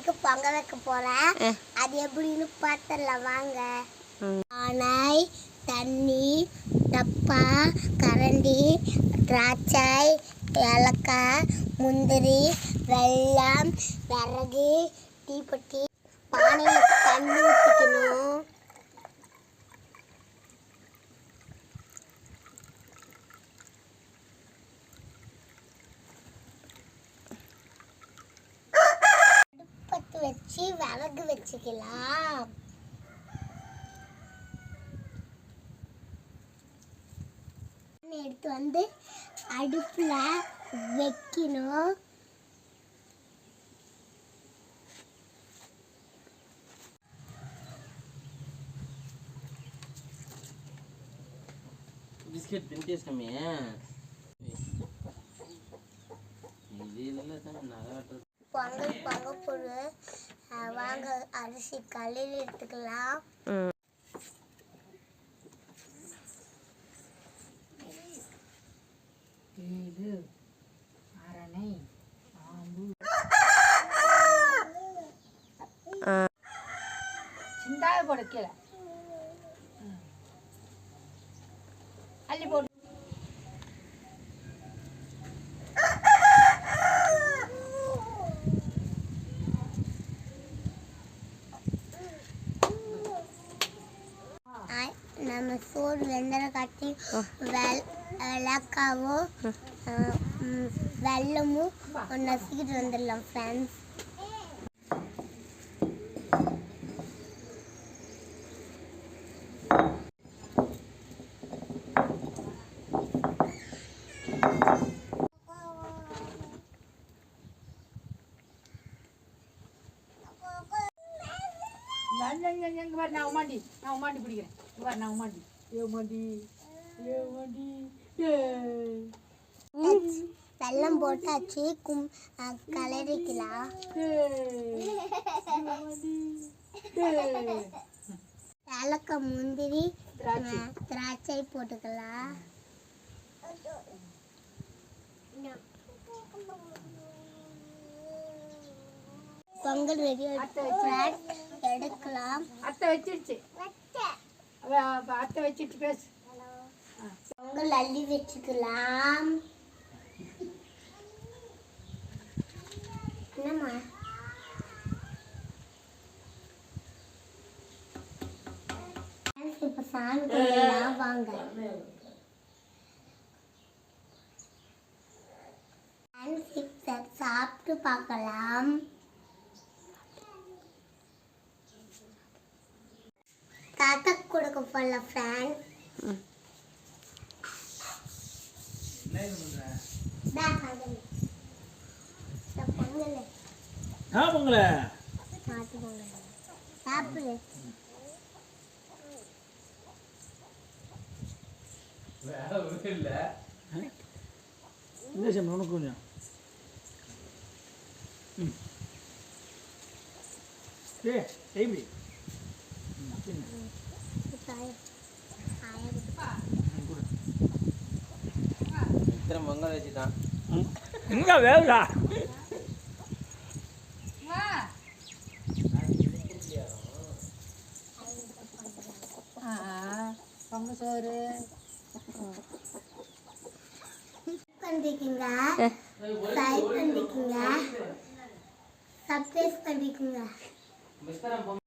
இன்னைக்கு பொங்க வைக்க போறேன். அது எப்படின்னு பார்த்தலாம் வாங்க. பானை, தண்ணி, டப்பா, கரண்டி, திராட்சை, ஏலக்காய், முந்திரி, வெல்லம், விறகு, தீப்பெட்டி. பானையில் தண்ணி ஊற்றிக்கணும். அடுப்பத்து வச்சு விறகு வச்சுக்கலாம். எடுத்து வந்து அடுப்புல வைக்கணும். பிஸ்கட் பின்டேஸ் கம்மியா பொங்கல் பொங்க பொரு வாங்க அரிசி கல்லில் எடுத்துக்கலாம். அரணை ஆம்பு சிந்தாய போட கீழே அள்ளி போடு. நம்ம சோறு வெந்தரை காட்டி ஏலக்காவும் வெல்லமும் நசுக்கிட்டு வந்துடலாம் ஃப்ரெண்ட்ஸ். நான் உமாண்டி பிடிக்கிறேன். நான் உமாண்டி வெல்லம் போட்டாச்சு. கலரிக்கலாம். ஏலக்காய், முந்திரி, திராட்சை போட்டுக்கலாம். பொங்கல் ரெடி எடுக்கலாம். அத்தை வச்சிருச்சு பேசு. பொங்கல் அள்ளி வச்சுக்கலாம். என்னம்மா இப்ப சாமி கும்பிடலாம் வாங்க. சாப்பிட்டு பார்க்கலாம். தாத்தா கொடுக்க போல ஃப்ரெண்ட். சாப்பிடு. பொங்கல் வச்சுட்டான். எங்க வேலை பொங்க சோறு பண்ணிக்கங்க, லைக் பண்ணிக்கங்க, சப்ஸ்கிரைப் பண்ணிக்கங்க.